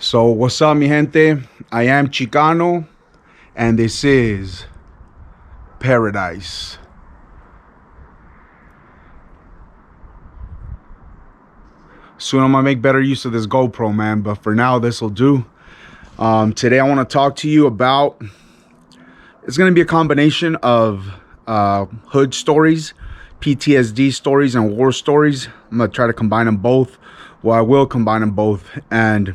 So what's up, mi gente? I am Chicano, and this is Paradise. Soon I'm gonna make better use of this GoPro, man, but for now this will do. Today I want to talk to you about, it's gonna be a combination of hood stories, PTSD stories, and war stories. I'm gonna try to combine them both. Well, I will combine them both, and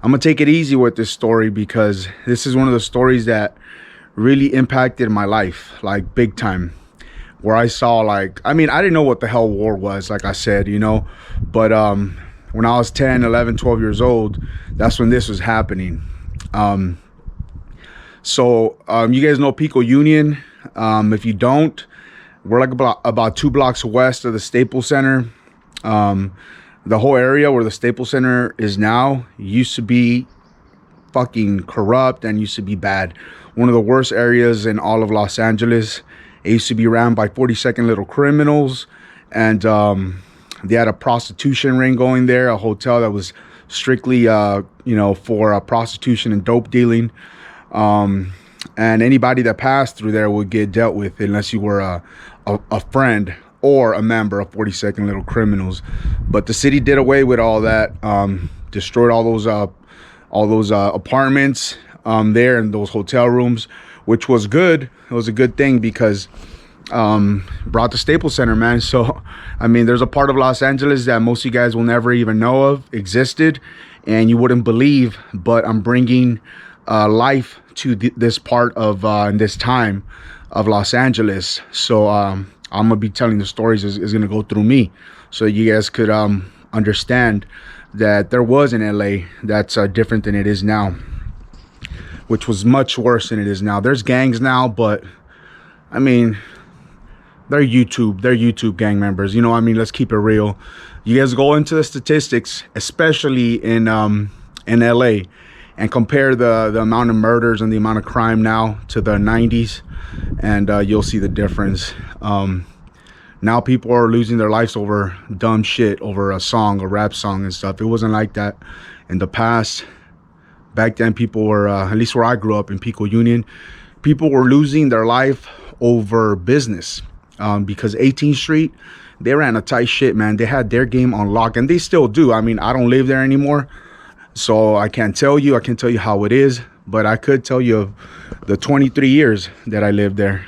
I'm gonna take it easy with this story because this is one of the stories that really impacted my life, like big time, where I saw, like, I mean, I didn't know what the hell war was, like I said, you know, but when I was 10, 11, 12 years old, that's when this was happening. So you guys know Pico Union. If you don't, we're like about 2 blocks west of the Staples Center. The whole area where the Staples Center is now used to be fucking corrupt and used to be bad. One of the worst areas in all of Los Angeles. It used to be ran by 42nd Little Criminals, and they had a prostitution ring going there, a hotel that was strictly for prostitution and dope dealing. And anybody that passed through there would get dealt with unless you were a friend or a member of 42nd Little Criminals. But the city did away with all that, destroyed all those apartments there and those hotel rooms, which was good. It was a good thing because brought the Staples Center, man. So I mean, there's a part of Los Angeles that most of you guys will never even know of existed, and you wouldn't believe, but I'm bringing life to this part of this time of Los Angeles. So I'm gonna be telling the stories is gonna go through me, so you guys could understand that there was an LA that's different than it is now, which was much worse than it is now. There's gangs now, but I mean, they're YouTube gang members, you know what I mean? Let's keep it real. You guys go into the statistics, especially in LA, and compare the amount of murders and the amount of crime now to the 90s, and you'll see the difference. Now people are losing their lives over dumb shit, over a song, a rap song and stuff. It wasn't like that in the past. Back then, people were, at least where I grew up in Pico Union, people were losing their life over business, because 18th Street, they ran a tight shit, man. They had their game on lock, and they still do. I mean, I don't live there anymore, so I can't tell you how it is, but I could tell you of the 23 years that I lived there.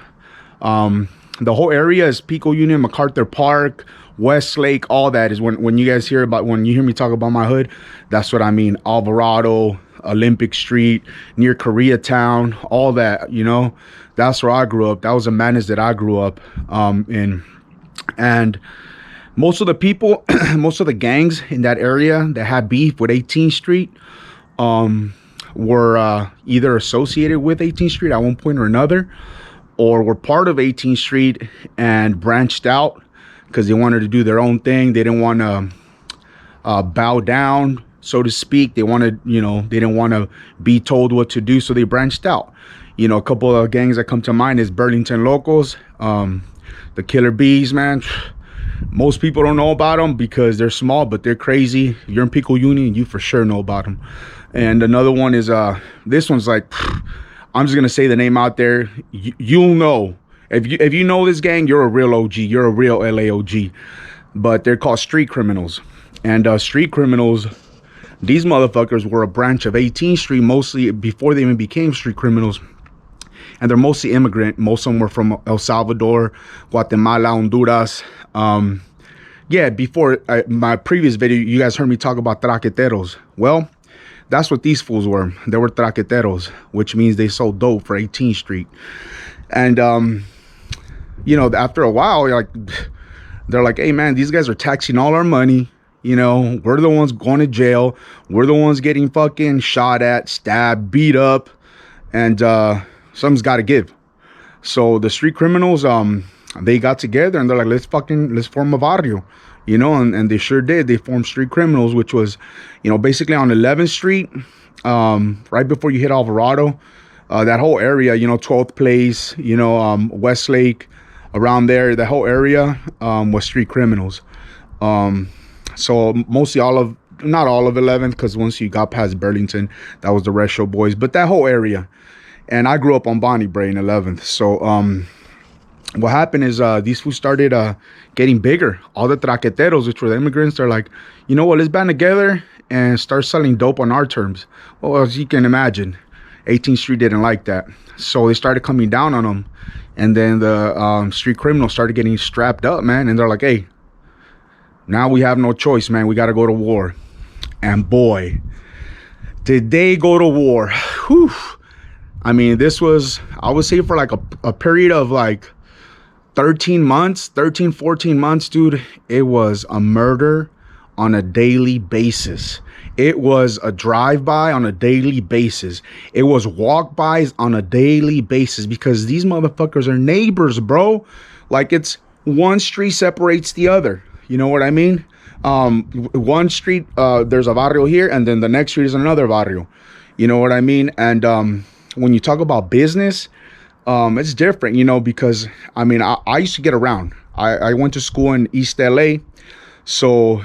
The whole area is Pico Union, MacArthur Park, Westlake, all that is when you guys hear me talk about my hood, that's what I mean. Alvarado, Olympic Street, near Koreatown, all that, you know, that's where I grew up. That was a madness that I grew up in. And most of the people, most of the gangs in that area that had beef with 18th Street were either associated with 18th Street at one point or another, or were part of 18th Street and branched out because they wanted to do their own thing. They didn't want to bow down, so to speak. They wanted, they didn't want to be told what to do, so they branched out. You know, a couple of gangs that come to mind is Burlington Locals, the Killer Bees, man. Most people don't know about them because they're small, but they're crazy. If you're in Pico Union, you for sure know about them. And another one is, this one's like, I'm just gonna say the name out there. You'll know. If you know this gang, you're a real OG. You're a real LA OG. But they're called street criminals. And street criminals, these motherfuckers were a branch of 18th Street, mostly before they even became street criminals. And they're mostly immigrant. Most of them were from El Salvador, Guatemala, Honduras. Yeah, before my previous video, you guys heard me talk about traqueteros. Well, that's what these fools were. They were traqueteros, which means they sold dope for 18th Street. And, after a while, they're like, hey, man, these guys are taxing all our money. You know, we're the ones going to jail. We're the ones getting fucking shot at, stabbed, beat up. And something's got to give. So the street criminals, they got together and they're like, let's form a barrio. You know, and they sure did. They formed Street Criminals, which was, basically on 11th Street, right before you hit Alvarado. That whole area, 12th Place, Westlake, around there, that whole area was Street Criminals. So mostly all of not all of 11th, because once you got past Burlington, that was the Retro Boys, but that whole area. And I grew up on Bonnie Bray in 11th. So what happened is these fools started getting bigger. All the traqueteros, which were the immigrants, they're like, you know what, let's band together and start selling dope on our terms. Well, as you can imagine, 18th Street didn't like that. So they started coming down on them. And then the street criminals started getting strapped up, man. And they're like, hey, now we have no choice, man. We got to go to war. And boy, did they go to war. Whew. I mean, this was, I would say, for like a period of like 13 months, 14 months, dude. It was a murder on a daily basis. It was a drive-by on a daily basis. It was walk-bys on a daily basis, because these motherfuckers are neighbors, bro. Like, it's one street separates the other. You know what I mean? One street, there's a barrio here, and then the next street is another barrio. You know what I mean? And when you talk about business, it's different, you know, because, I mean, I used to get around. I went to school in East LA, so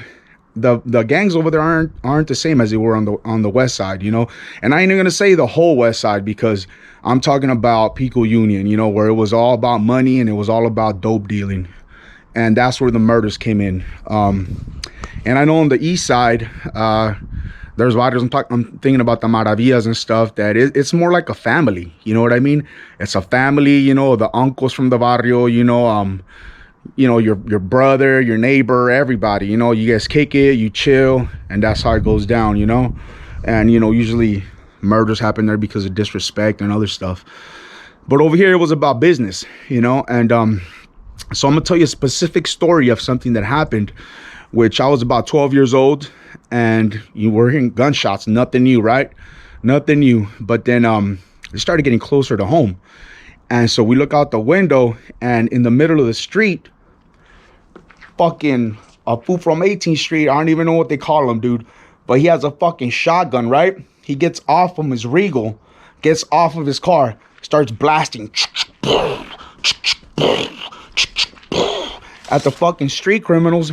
the gangs over there aren't the same as they were on the west side, you know. And I ain't even gonna say the whole west side, because I'm talking about Pico Union, you know, where it was all about money and it was all about dope dealing. And that's where the murders came in. And I know on the east side, there's barrios, I'm thinking about the Maravillas and stuff, that it's more like a family. You know what I mean? It's a family, you know, the uncles from the barrio, you know, your brother, your neighbor, everybody, you know, you guys kick it, you chill, and that's how it goes down, you know. And, you know, usually murders happen there because of disrespect and other stuff. But over here, it was about business, you know. And so I'm gonna tell you a specific story of something that happened, which I was about 12 years old, and you were hearing gunshots. Nothing new, right? Nothing new. But then it started getting closer to home. And so we look out the window, and in the middle of the street, fucking a fool from 18th Street, I don't even know what they call him, dude, but he has a fucking shotgun, right? He gets off from his Regal, gets off of his car, starts blasting at the fucking street criminals.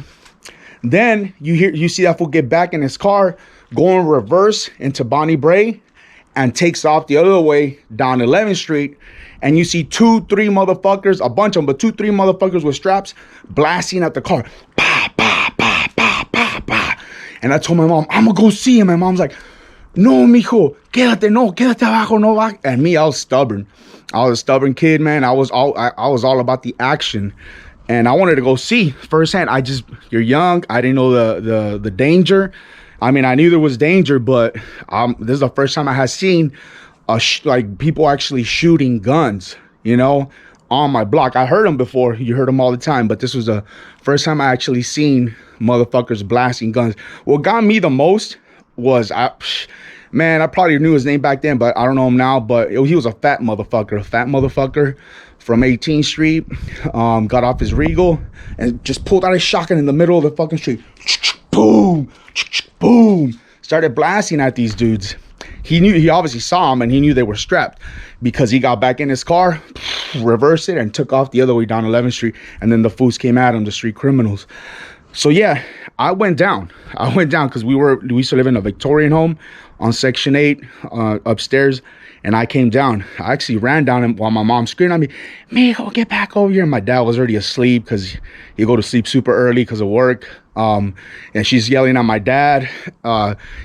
Then you see that fool get back in his car, go in reverse into Bonnie Bray, and takes off the other way down 11th Street. And you see 2-3 motherfuckers, a bunch of them, but 2-3 motherfuckers with straps blasting at the car. Pa, pa, pa, pa, pa, pa. And I told my mom, I'm gonna go see him. And my mom's like, no, mijo, quédate abajo, no va. And me, I was stubborn. I was a stubborn kid, man. I was all about the action. And I wanted to go see firsthand. You're young. I didn't know the danger. I mean, I knew there was danger, but this is the first time I had seen like people actually shooting guns, you know, on my block. I heard them before. You heard them all the time, but this was the first time I actually seen motherfuckers blasting guns. What got me the most was, man, I probably knew his name back then, but I don't know him now. But he was a fat motherfucker from 18th Street. Got off his Regal and just pulled out his shotgun in the middle of the fucking street. Boom, boom. Started blasting at these dudes. He obviously saw them, and he knew they were strapped, because he got back in his car, reversed it, and took off the other way down 11th Street. And then the fools came at him, the street criminals. So yeah, I went down because we used to live in a Victorian home on Section 8 upstairs. And I came down. I actually ran down, and while my mom screamed at me, mijo, get back over here. And my dad was already asleep, because he go to sleep super early because of work. And she's yelling at my dad.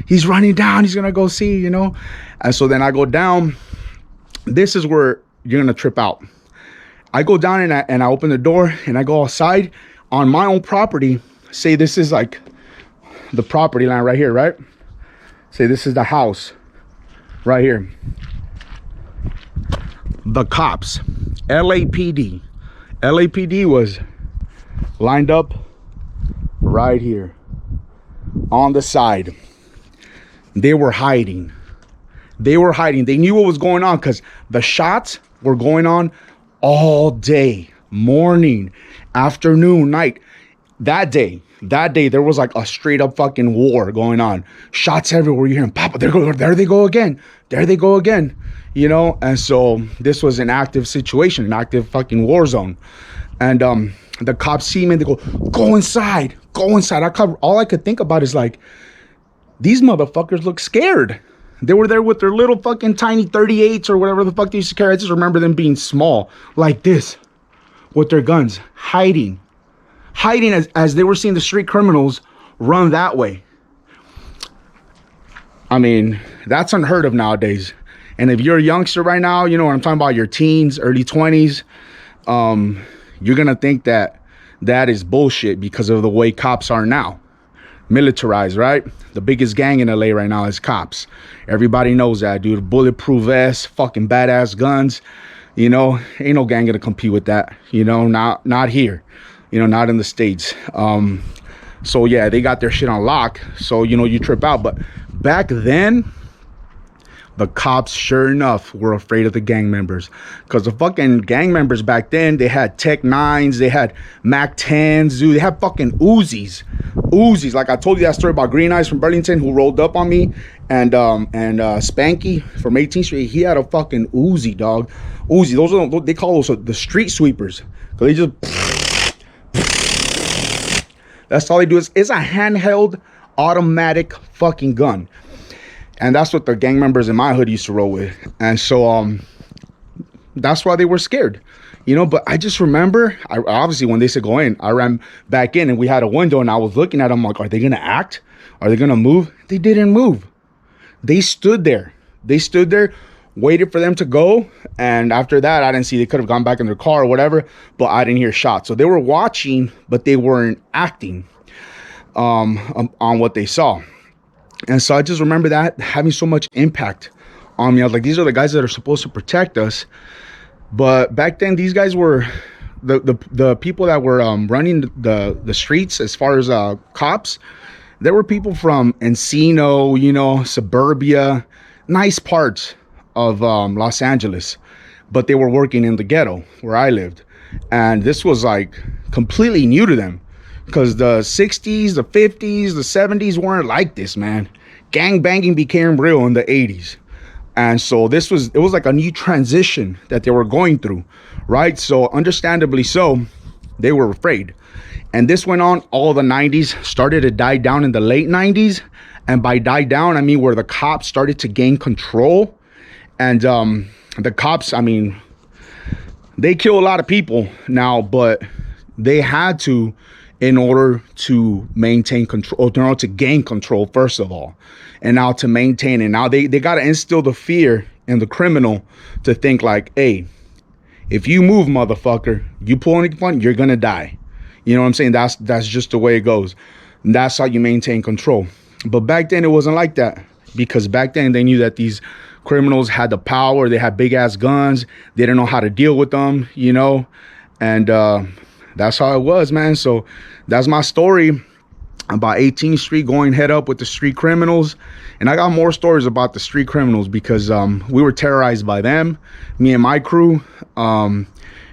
He's running down. He's going to go see, you know. And so then I go down. This is where you're going to trip out. I go down and I open the door, and I go outside on my own property. Say this is like the property line right here, right? Say this is the house right here. The cops, LAPD was lined up right here on the side. They were hiding. They knew what was going on, because the shots were going on all day, morning, afternoon, night. That day there was like a straight up fucking war going on. Shots everywhere. You hear them, Papa, there they go again, you know. And so this was an active situation, an active fucking war zone. And the cops see me, and they go inside. All I could think about is like, these motherfuckers look scared. They were there with their little fucking tiny 38s or whatever the fuck they used to carry. I just remember them being small, like this, with their guns, hiding as they were seeing the street criminals run that way. I mean, that's unheard of nowadays. And if you're a youngster right now, you know what I'm talking about, your teens, early 20s, you're gonna think that that is bullshit because of the way cops are now. Militarized, right? The biggest gang in LA right now is cops. Everybody knows that, dude. Bulletproof vests, fucking badass guns. You know, ain't no gang gonna compete with that. You know, not here. You know, not in the States. So yeah, they got their shit on lock. So, you know, you trip out. But back then, the cops, sure enough, were afraid of the gang members. Because the fucking gang members back then, they had Tech 9s, they had Mac 10s, dude. They had fucking Uzis. Like I told you that story about Green Eyes from Burlington who rolled up on me. And Spanky from 18th Street, he had a fucking Uzi, dog. Uzi, those are, they call those the street sweepers. Because they just... That's all they do. It's a handheld, automatic fucking gun. And that's what the gang members in my hood used to roll with. And so that's why they were scared, you know. But I just remember, obviously when they said go in, I ran back in and we had a window and I was looking at them like, are they gonna act? Are they gonna move? They didn't move. They stood there, waited for them to go. And after that, I didn't see, they could have gone back in their car or whatever, but I didn't hear shots. So they were watching, but they weren't acting on what they saw. And so I just remember that having so much impact on me. I was like, these are the guys that are supposed to protect us. But back then, these guys were the people that were running the streets as far as cops. There were people from Encino, you know, suburbia, nice parts of Los Angeles. But they were working in the ghetto where I lived. And this was like completely new to them. Because the 60s, the 50s, the 70s weren't like this, man. Gang banging became real in the 80s. And so it was like a new transition that they were going through, right? So understandably so, they were afraid. And this went on all the 90s, started to die down in the late 90s. And by die down, I mean where the cops started to gain control. And the cops, I mean, they kill a lot of people now, but they had to, in order to maintain control, in order to gain control, first of all, and now to maintain it. Now they got to instill the fear in the criminal to think like, hey, if you move, motherfucker, you pull any fun, you're going to die. You know what I'm saying? That's just the way it goes. And that's how you maintain control. But back then it wasn't like that, because back then they knew that these criminals had the power. They had big ass guns. They didn't know how to deal with them, you know, and that's how it was, man. So that's my story about 18th Street going head up with the street criminals. And I got more stories about the street criminals because we were terrorized by them, me and my crew,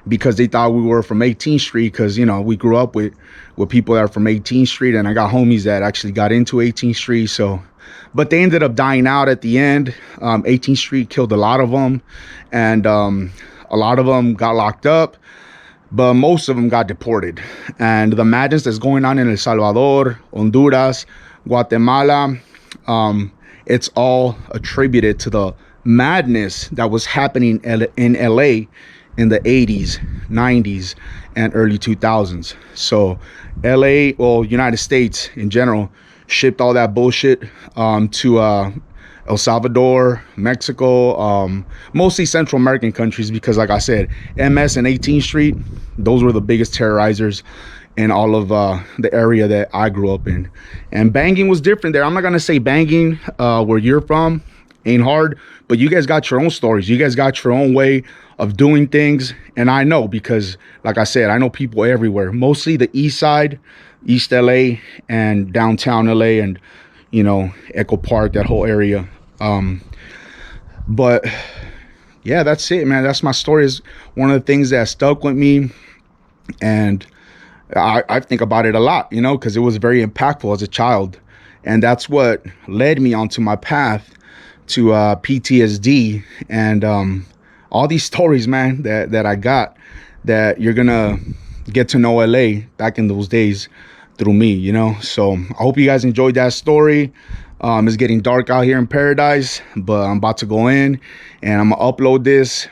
because they thought we were from 18th Street, because, you know, we grew up with people that are from 18th Street, and I got homies that actually got into 18th Street. So, but they ended up dying out at the end. 18th Street killed a lot of them, and a lot of them got locked up. But most of them got deported. And the madness that's going on in El Salvador, Honduras, Guatemala, it's all attributed to the madness that was happening in LA in the 80s, 90s, and early 2000s. So LA, well, United States in general, shipped all that bullshit to El Salvador, Mexico, mostly Central American countries, because like I said, MS and 18th Street, those were the biggest terrorizers in all of the area that I grew up in. And banging was different there. I'm not gonna say banging where you're from ain't hard, but you guys got your own stories. You guys got your own way of doing things. And I know, because like I said, I know people everywhere, mostly the east side, East LA and downtown LA, and you know, Echo Park, that whole area. But yeah, that's it, man. That's my story. Is one of the things that stuck with me, and I think about it a lot, you know, because it was very impactful as a child, and that's what led me onto my path to PTSD and all these stories, man, that I got, that you're gonna get to know LA back in those days through me, you know. So I hope you guys enjoyed that story. It's getting dark out here in paradise, but I'm about to go in and I'm gonna upload this.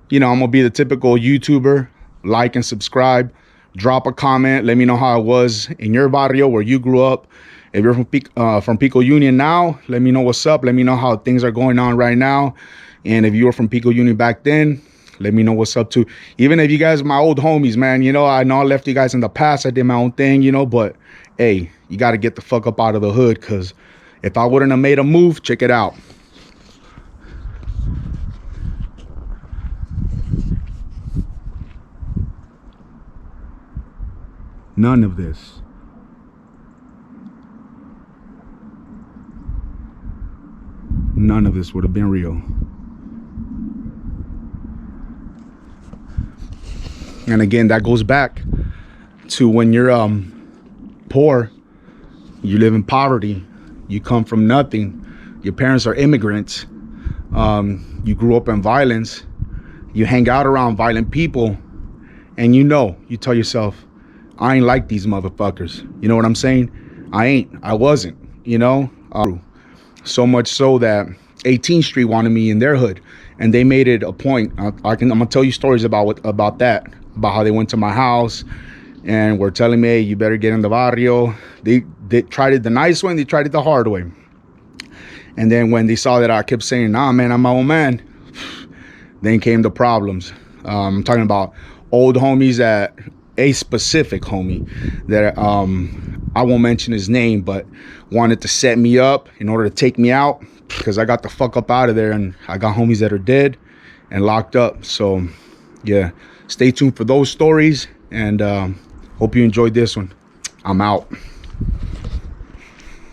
You know, I'm gonna be the typical YouTuber. Like and subscribe, drop a comment, let me know how it was in your barrio where you grew up. If you're from Pico Union now, let me know what's up. Let me know how things are going on right now. And if you were from Pico Union back then, let me know what's up too. Even if you guys are my old homies, man, you know I left you guys in the past. I did my own thing, you know, but hey, you got to get the fuck up out of the hood, because if I wouldn't have made a move, check it out. None of this. None of this would have been real. And again, that goes back to when you're poor, you live in poverty, you come from nothing, your parents are immigrants, you grew up in violence, you hang out around violent people, and you tell yourself, I ain't like these motherfuckers. You know what I'm saying? I wasn't, you know? So much so that 18th Street wanted me in their hood, and they made it a point. I'm gonna tell you stories about that, about how they went to my house and were telling me, hey, you better get in the barrio. They tried it the nice way, and they tried it the hard way. And then when they saw that I kept saying, nah, man, I'm my own man, then came the problems. I'm talking about old homies, that a specific homie that I won't mention his name, but wanted to set me up in order to take me out, because I got the fuck up out of there, and I got homies that are dead and locked up. So yeah, stay tuned for those stories, and hope you enjoyed this one. I'm out.